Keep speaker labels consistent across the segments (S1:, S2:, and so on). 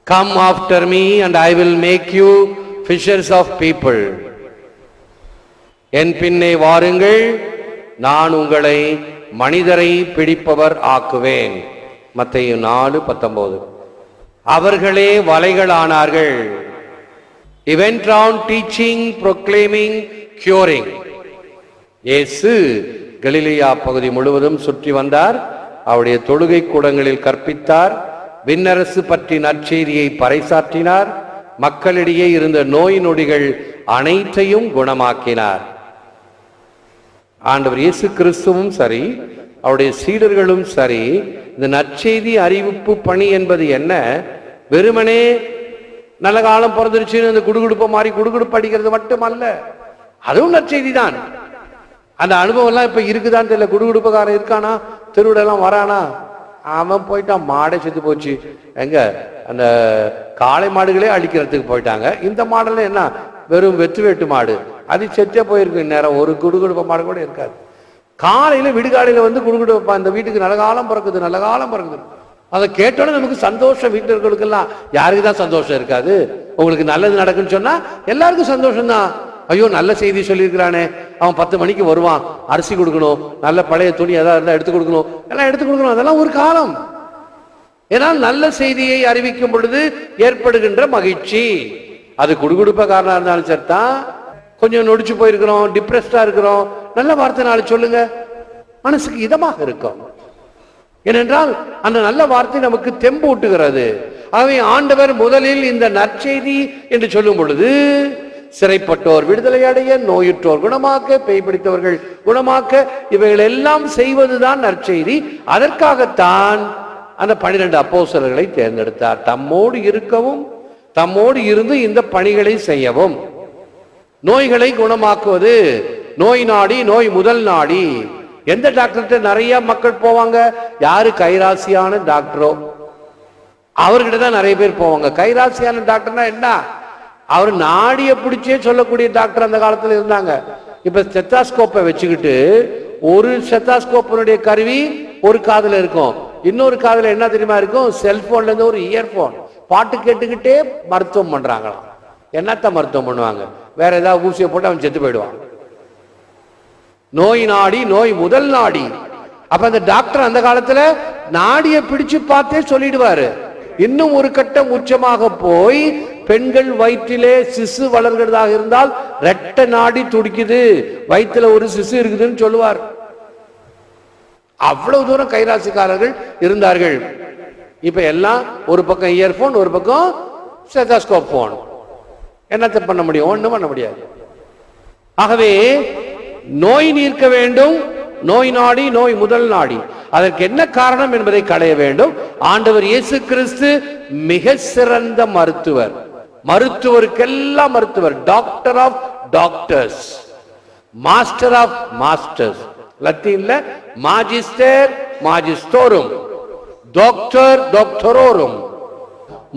S1: Come after me and I will make you fishers of people. என் பின்னே வாருங்கள், நான் உங்களை மனிதரை பிடிப்பவர் ஆக்குவேன். மத்தேயு 4:19. அவர்களே வலைகளானார்கள். He went round teaching, proclaiming, curing. இயேசு கலிலேயா பகுதி முழுவதும் சுற்றி வந்தார். அவருடைய தொழுகை கூடங்களில் கற்பித்தார். விண்ணரசு பற்றி நற்செய்தியை பறைசாற்றினார். மக்களிடையே இருந்த நோய் நொடிகள் அனைத்தையும் குணமாக்கினார். ஆண்டவர் இயேசு கிறிஸ்துவும் சரி, அவருடைய சீடர்களும் சரி, இந்த நற்செய்தி அறிவிப்பு பணி என்பது என்ன? வெறுமனே நல்ல காலம் பிறந்துருச்சுன்னு அந்த குடுகுடுப்ப மாதிரி குடுகுடுப்பு அடிக்கிறது மட்டுமல்ல, அதுவும் நற்செய்தி தான். அந்த அனுபவம் எல்லாம் இப்ப இருக்குதான்னு தெரியல. குடுகுடுப்புக்காரன் இருக்கானா? திருவிடெல்லாம் வரானா? அவன் போயிட்டான், மாடை செத்து போச்சு. எங்க அந்த காளை மாடுகளே அழிக்கிறதுக்கு போயிட்டாங்க. இந்த மாடல்ல என்ன, வெறும் வெட்டு மாடு, அது செத்தே போயிருக்கு. நேரம் ஒரு குடுகுடுப்ப மாடு கூட இருக்காது. காலையில விடுகாலையில வந்து குடுகுடுப்பா, இந்த வீட்டுக்கு நல்ல காலம் பிறக்குது, நல்ல காலம் பிறக்குது. அதை கேட்டோன்னு நமக்கு சந்தோஷம். வீட்டில் இருக்கிறவங்களுக்கெல்லாம் யாருக்கு தான் சந்தோஷம் இருக்காது? உங்களுக்கு நல்லது நடக்குன்னு சொன்னா எல்லாருக்கும் சந்தோஷம் தான். ஐயோ நல்ல செய்தி சொல்லியிருக்கிறானே, அவன் 10 மணிக்கு வருவான், அரிசி கொடுக்கணும், நல்ல பழைய துணி ஏதாவது இருந்தால் எடுத்து கொடுக்கணும், எல்லாம் எடுத்து கொடுக்கணும். அதெல்லாம் ஒரு காலம். ஏன்னால் நல்ல செய்தியை அறிவிக்கும் பொழுது ஏற்படுகின்ற மகிழ்ச்சி. அது குடுகுடுப்ப காரணம் இருந்தாலும் சரிதான். கொஞ்சம் நொடிச்சு போயிருக்கிறோம், டிப்ரெஸ்டா இருக்கிறோம், நல்ல வார்த்தை நாளை சொல்லுங்க, மனசுக்கு இதமாக இருக்கும். ஏனென்றால் அந்த நல்ல வார்த்தை நமக்கு தெம்பு ஊட்டுகிறது. ஆகவே ஆண்டவர் முதலில் இந்த நற்செய்தி என்று சொல்லும் பொழுது சிறைப்பட்டோர் விடுதலை அடைய, நோயுற்றோர் குணமாக்க, பேய் பிடித்தவர்கள் குணமாக்க, இவைகள் எல்லாம் செய்வதுதான் நற்செய்தி. அதற்காகத்தான் அந்த 12 அப்போஸ்தலர்களை தேர்ந்தெடுத்தார். தம்மோடு இருக்கவும், தம்மோடு இருந்து இந்த பணிகளை செய்யவும். நோய்களை குணமாக்குவது நோய் நாடி, நோய் முதல் நாடி. எந்த டாக்டர்கிட்ட நிறைய மக்கள் போவாங்க? யாரு கைராசியான டாக்டரோ அவர்கிட்ட தான் நிறைய பேர் போவாங்க. கைராசியான டாக்டர்னா என்ன? அவர் நாடிய பிடிச்சே சொல்லக்கூடிய டாக்டர் அந்த காலத்துல இருந்தாங்க. இப்ப ஸ்டெத்தாஸ்கோப்பை வச்சுக்கிட்டு, ஒரு ஸ்டெத்தாஸ்கோப்பினுடைய கருவி ஒரு காதுல இருக்கும், இன்னொரு காதுல என்ன தெரியுமா இருக்கும்? செல்போன்ல இருந்து ஒரு இயர்போன். பாட்டு கேட்டுக்கிட்டே மருத்துவம் பண்றாங்களாம். என்னத்த மருத்துவம் பண்ணுவாங்க? வேற ஏதாவது ஊசியை போட்டு அவன் செத்து போயிடுவான். நோய் நாடி, நோய் முதல் நாடி. அப்ப அந்த டாக்டர் அந்த காலத்துல நாடிய பிடிச்சு பார்த்தே சொல்லிடுவாரு. இன்னும் ஒரு கட்டம் உச்சமாக போய், பெண்கள் வயிற்றிலே சிசு வளர்கிறதாக இருந்தால் இரட்ட நாடி துடிக்குது, வயிற்றுல ஒரு சிசு இருக்குதுன்னு சொல்லுவார். அவ்வளவு தூரம் கைராசிக்காரர்கள் இருந்தார்கள். இப்ப எல்லாம் ஒரு பக்கம் இயர்போன், ஒரு பக்கம் ஸ்டெத்தாஸ்கோப் போன். என்னத்தை பண்ண முடியும்? ஒண்ணும் பண்ண முடியாது. ஆகவே நோய் நீர்க்க வேண்டும், நோய் நாடி, நோய் முதல் நாடி. அதற்கு என்ன காரணம் என்பதை களைய வேண்டும். ஆண்டவர் இயேசு கிறிஸ்து மிக சிறந்த மருத்துவர். மருத்துவருக்கெல்லாம் மருத்துவர். Doctor of doctors, master of masters. லத்தீன்ல மாஜிஸ்டர் மாஜிஸ்டோரும், டாக்டர் டாக்டரோரும்.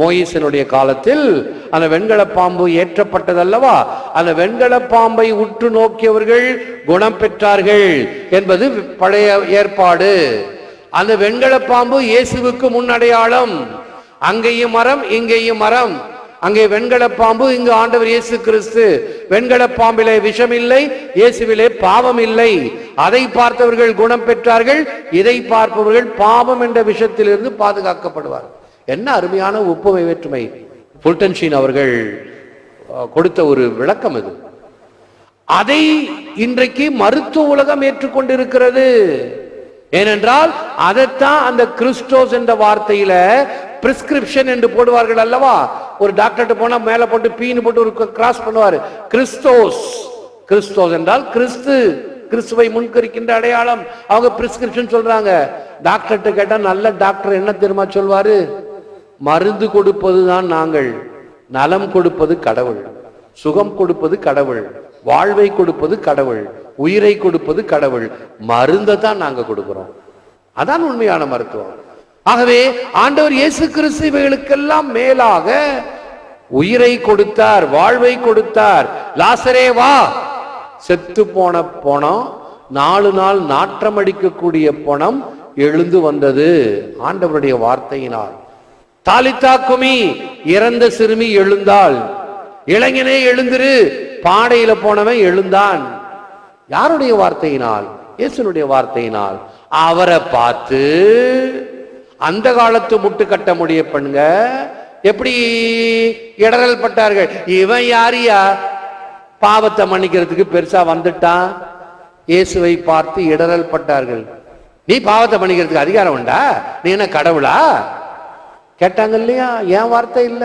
S1: மோயிசனுடைய காலத்தில் அந்த வெண்கல பாம்பு ஏற்றப்பட்டதல்லவா, அந்த வெண்கல பாம்பை உற்று நோக்கியவர்கள் குணம் பெற்றார்கள் என்பது பழைய ஏற்பாடு. அந்த வெண்கல பாம்பு இயேசுவுக்கு முன்னடையாளம். அங்கேயும் மரம், இங்கேயும் மரம். அங்கே வெண்கல பாம்பு, இங்கு ஆண்டவர் இயேசு கிறிஸ்து. வெண்கல பாம்பிலே விஷம் இல்லை, இயேசுவிலே பாவம் இல்லை. அதை பார்த்தவர்கள் குணம் பெற்றார்கள், இதை பார்ப்பவர்கள் பாவம் என்ற விஷத்திலிருந்து பாதுகாக்கப்படுவார். என்ன அருமையான ஒப்புமை வேற்றுமை! ஃபுல்டன்ஷீன் அவர்கள் கொடுத்த ஒரு விளக்கம் இது. அதை இன்றைக்கு மருத்துவ உலகம் ஏற்றுக்கொண்டிருக்கிறது. ஏனென்றால் அதைத்தான் அந்த கிறிஸ்டோஸ் என்ற வார்த்தையில பிரிஸ்கிரிப்ஷன் என்று போடுவார்கள் அல்லவா. ஒரு டாக்டர்கிட்ட போனா மேல போட்டு பீனு போட்டு ஒரு கிராஸ் பண்ணுவாரு. கிறிஸ்டோஸ், கிறிஸ்டோஸ் என்றால் கிறிஸ்து, கிறிஸ்துவை முன்கரிக்கின்ற அடையாளம். அவங்க பிரிஸ்கிரிப்ஷன் சொல்றாங்க. டாக்டர்கிட்ட கேட்டா நல்ல டாக்டர் என்ன தெரியுமா சொல்வாரு? மருந்து கொடுப்பதுதான் நாங்கள், நலம் கொடுப்பது கடவுள், சுகம் கொடுப்பது கடவுள், வாழ்வை கொடுப்பது கடவுள், உயிரை கொடுப்பது கடவுள், மருந்தை தான் நாங்க கொடுக்கிறோம். அதான் உண்மையான மருத்துவம். ஆகவே ஆண்டவர் இயேசு கிறிஸ்து இவைகளுக்கெல்லாம் மேலாக உயிரை கொடுத்தார், வாழ்வை கொடுத்தார். லாசரே வா. செத்து போன பணம், 4 நாள் நாற்றம் அடிக்கக்கூடிய பணம் எழுந்து வந்தது ஆண்டவருடைய வார்த்தையினால். தாலிதா குமி, இறந்த சிறுமி எழுந்தாள். இளைஞனே எழுந்திரு, பாடையில போனவன் எழுந்தான். யாருடைய வார்த்தையினால்? இயேசுனுடைய வார்த்தையினால். அவரை பார்த்து அந்த காலத்து முட்டுக்கட்ட முடிய பண்ணுங்க எப்படி இடரல் பட்டார்கள். இவன் யாரியா பாவத்தை மன்னிக்கிறதுக்கு பெருசா வந்துட்டான்? இயேசுவை பார்த்து இடரல் பட்டார்கள். நீ பாவத்தை மன்னிக்கிறதுக்கு அதிகாரம் உண்டா? நீ என்ன கடவுளா? கேட்டாங்க இல்லையா? ஏன் வார்த்தை இல்ல.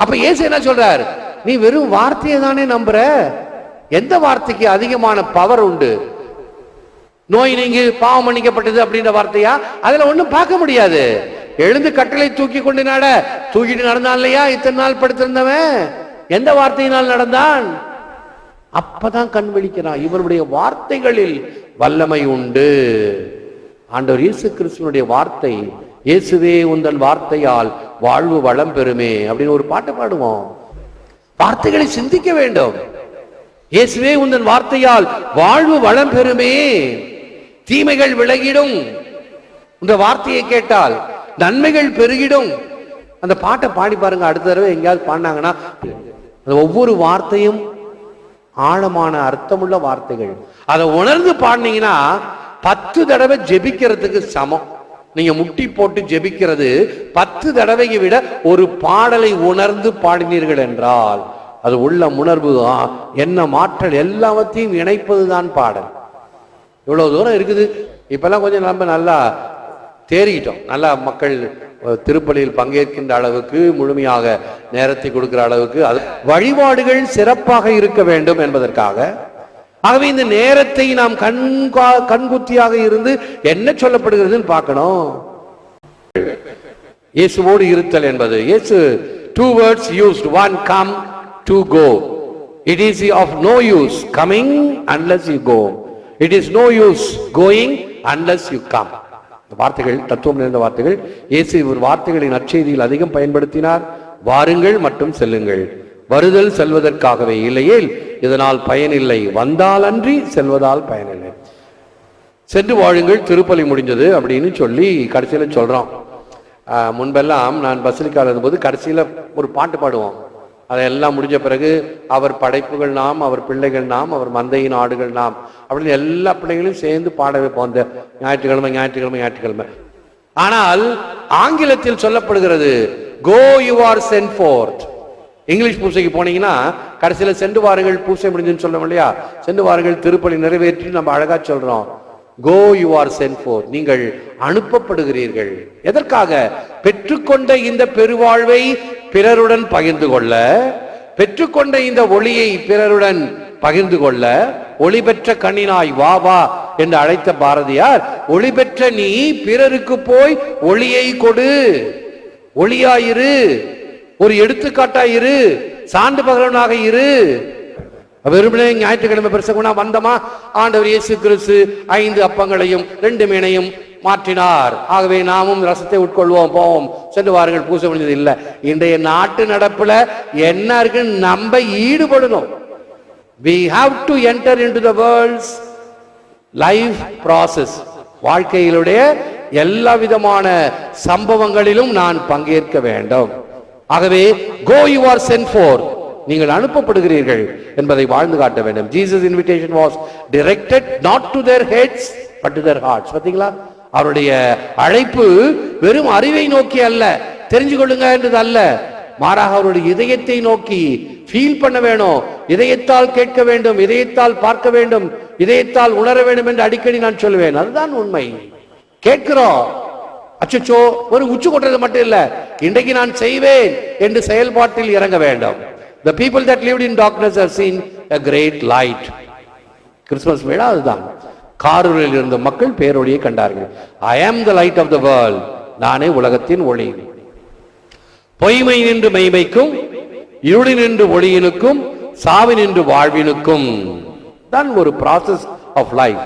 S1: அப்ப இயேசு என்ன சொல்றார்? நீ வெறும் வார்த்தையை தானே நம்புற. எந்த வார்த்தைக்கு அதிகமான பவர் உண்டு? நோய் நீங்கி பாவம் மன்னிக்கப்பட்டது அப்படின்ற வார்த்தையா? அதுல ஒண்ணும் பார்க்க முடியாது. எழுந்து கட்டளை தூக்கி கொண்டு நட, தூக்கிட்டு நடந்தான் இல்லையா இத்தனை நாள் படுத்திருந்தவன்? எந்த வார்த்தையினால் நடந்தான்? அப்பதான் கண் விழிக்கிறான். இவருடைய வார்த்தைகளில் வல்லமை உண்டு. ஆண்டவர் இயேசு கிறிஸ்துவனுடைய வார்த்தை, இயேசுவே உந்தன் வார்த்தையால் வாழ்வு வளம் பெறுமே அப்படின்னு ஒரு பாட்டு பாடுவோம். வார்த்தைகளை சிந்திக்க வேண்டும். இயேசுவே உந்தன் வார்த்தையால் வாழ்வு வளம் பெறுமே, தீமைகள் விலகிடும். இந்த வார்த்தையை கேட்டால் நன்மைகள் பெருகிடும். அந்த பாட்டை பாடி பாருங்க. அடுத்த தடவை எங்கேயாவது பாடினாங்கன்னா ஒவ்வொரு வார்த்தையும் ஆழமான அர்த்தமுள்ள வார்த்தைகள். அதை உணர்ந்து பாடினீங்கன்னா 10 தடவை ஜெபிக்கிறதுக்கு சமம். நீங்க முட்டி போட்டு ஜெபிக்கிறது 10 தடவையை விட ஒரு பாடலை உணர்ந்து பாடினீர்கள் என்றால் அது உள்ள உணர்வு, என்ன மாற்றல் எல்லாவற்றையும் இணைப்பதுதான் பாடல். இவ்வளவு தூரம் இருக்குது. இப்பெல்லாம் கொஞ்சம் நம்ம நல்லா தேறிக்கிட்டோம். நல்லா மக்கள் திருப்பலியில் பங்கேற்கின்ற அளவுக்கு, முழுமையாக நேரத்தை கொடுக்கிற அளவுக்கு அது வழிபாடுகள் சிறப்பாக இருக்க வேண்டும் என்பதற்காக. ஆகவே இந்த நேரத்தை நாம் கண்குத்தியாக இருந்து என்ன சொல்லப்படுகிறதுன்னு பார்க்கணும். இயேசுவோடு இருத்தல் என்பது, இயேசு 2 words used, one come, 2 go. It is of no use coming unless you go. It is no use going unless you come. இந்த வார்த்தைகள் தத்துவம் நிறைந்த வார்த்தைகள். இயேசு இவர் வார்த்தைகளின் நற்செய்தியில் அதிகம் பயன்படுத்தினார். வாருங்கள் மற்றும் செல்லுங்கள், வருதல் செல்வதற்காகவே, இல்லையேல் இதனால் பயனில்லை, வந்தால் அன்றி செல்வதால் பயனில்லை. சென்று வாழுங்கள், திருப்பலி முடிஞ்சது அப்படின்னு சொல்லி கடைசியில சொல்றோம். முன்பெல்லாம் நான் பசிலிக்கால இருந்தபோது கடைசியில ஒரு பாட்டு பாடுவோம். அதெல்லாம் முடிஞ்ச பிறகு அவர் படைப்புகள் நாம், அவர் பிள்ளைகள் நாம், அவர் மந்தையின் ஆடுகள் நாம் அப்படின்னு எல்லா பிள்ளைகளையும் சேர்ந்து பாட வைப்போம். அந்த ஞாயிற்றுக்கிழமை ஞாயிற்றுக்கிழமை ஞாயிற்றுக்கிழமை. ஆனால் ஆங்கிலத்தில் சொல்லப்படுகிறது go you are sent forth. English பூசைக்கு போனீங்கன்னா கடைசியில சென்று வாருங்கள், பூசை முடிஞ்சுன்னு சொல்றோம் இல்லையா? சென்று வாருங்கள், திருப்பலி நிறைவேற்றி நம்ம அழகா சொல்றோம். go you are sent forth. நீங்கள் அனுப்பப்படுகிறீர்கள். எதற்காக? பெற்றுக்கொண்ட இந்த பெருவாழ்வை பிறருடன் பகிர்ந்து கொள்ள, பெற்றுக்கொண்ட இந்த ஒளியை பிறருடன் பகிர்ந்து கொள்ள. ஒளி பெற்ற கண்ணினாய் வா வா என்று அழைத்த பாரதியார், ஒளி பெற்ற நீ பிறருக்கு போய் ஒளியை கொடு, ஒளியாயிரு, ஒரு எடுத்துக்காட்டாயிரு, சான்று பகலனாக இரு. வெறுமனே ஞாயிற்றுக்கிழமை பிரசங்கம்னா வந்தமா, ஆண்டவர் இயேசு கிறிஸ்து 5 அப்பங்களையும் 2 மீனையும் மாற்றினார், ஆகவே நாமும் ரசத்தை உட்கொள்வோம், போவோம், சென்று வாருங்கள், பூசை முடிஞ்சது இல்ல. இன்றைய நாட்டு நடப்புல என்ன இருக்கு? நம்ம ஈடுபடணும். we have to enter into the world's life process. வாழ்க்கையிலுடைய எல்லா விதமான சம்பவங்களிலும் நான் பங்கேற்க வேண்டும். ஆகவே go you are sent forth, நீங்கள் அனுப்பப்படுகிறீர்கள் என்பதை வாழ்ந்து காட்ட வேண்டும். Jesus invitation was directed not to their heads but to their hearts. பாத்தீங்களா? அவருடைய அழைப்பு வெறும் அறிவை நோக்கி அல்ல, தெரிஞ்சு கொள்ளுங்க என்றது அல்ல, மாறாக அவருடைய இதயத்தை நோக்கி ஃபீல் பண்ண வேணும், இதயத்தால் கேட்க வேண்டும், இதயத்தால் பார்க்க வேண்டும், இதயத்தால் உணர வேண்டும் என்று அடிக்கடி நான் சொல்லுவேன். அதுதான் உண்மை. கேட்கிறோம், அச்சோ ஒரு உச்சு கொட்டுறது மட்டும் இல்ல, இன்றைக்கு நான் செய்வேன் என்று செயல்பாட்டில் இறங்க வேண்டும். The people that lived in darkness have seen a great light. Christmas விழா அதுதான். காரூரில் இருந்த மக்கள் பேரொளியை கண்டார்கள். I am the light of the world. நானே உலகத்தின் ஒளி. பொய்மை நின்று மெய்மைக்கும், இருளி நின்று ஒளியினுக்கும், சாவி நின்று வாழ்வினுக்கும் தான் ஒரு process of life.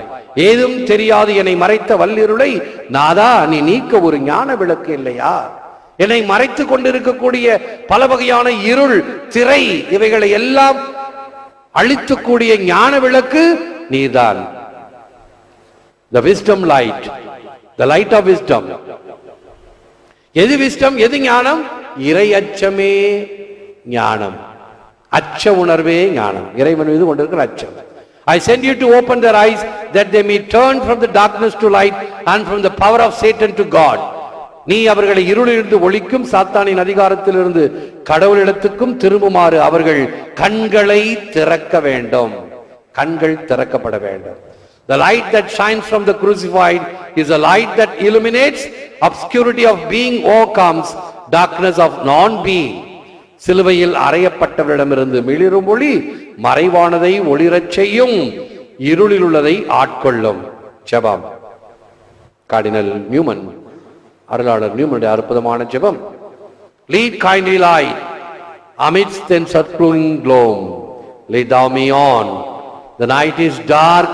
S1: ஏதும் தெரியாது என்னை மறைத்த வல்லிருளை நாதா நீ நீக்க ஒரு ஞான விளக்கு இல்லையா? என்னை மறைத்து கொண்டிருக்கக்கூடிய பல வகையான இருள், திரை, இவைகளை எல்லாம் அழித்துக்கூடிய ஞான விளக்கு நீதான். The wisdom light, the light of wisdom. எது wisdom, எது ஞானம்? இறை அச்சமே ஞானம். அச்ச உணர்வே ஞானம். இறைவன் மீது கொண்டிருக்கிற அச்சம். I send you to open their eyes that they may turn from the darkness to light and from the power of Satan to God. நீ அவர்களை இருளிலிருந்து ஒளிக்கும் சாத்தானின் அதிகாரத்திலிருந்து கடவுளிடத்துக்கும் திரும்புமாறு அவர்கள் கண்களை திறக்க வேண்டும். கண்கள் திறக்கப்பட வேண்டும். The light that shines from the crucified is a light that illuminates obscurity of being, overcomes darkness of non-being. சிலுவையில் அறையப்பட்டவரிடமிருந்து மிளிரும் ஒளி மறைவானதை ஒளிரச் செய்யும், இருளில் உள்ளதை ஆட்கொள்ளும். ஜெபம். கார்டினல் நியூமன், அருளாளர் நியூமனுடைய அற்புதமான ஜெபம். Lead kindly light amidst the encircling gloom. Lead thou me on. The night is dark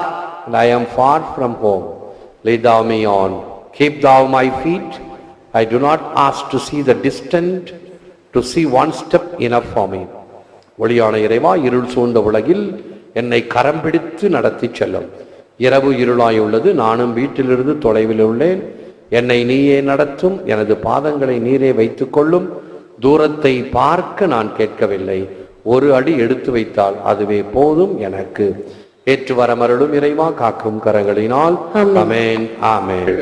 S1: and I am far from home. Lead thou me on. Keep thou my feet. I do not ask to see the distant, to see one step enough for me. ஒளியான இறைவா, இருள் சூழ்ந்த உலகில் என்னை கரம் பிடித்து நடத்தி செல்லும். இரவு இருளாய் உள்ளது, நானும் வீட்டிலிருந்து தொலைவில் உள்ளேன். என்னை நீயே நடத்தும். எனது பாதங்களை நீரே வைத்துக் கொள்ளும். தூரத்தை பார்க்க நான் கேட்கவில்லை. ஒரு அடி எடுத்து வைத்தால் அதுவே போதும் எனக்கு. ஏற்று வரமருளும் இறைவா, காக்கும் கரங்களினால். ஆமென், ஆமென்.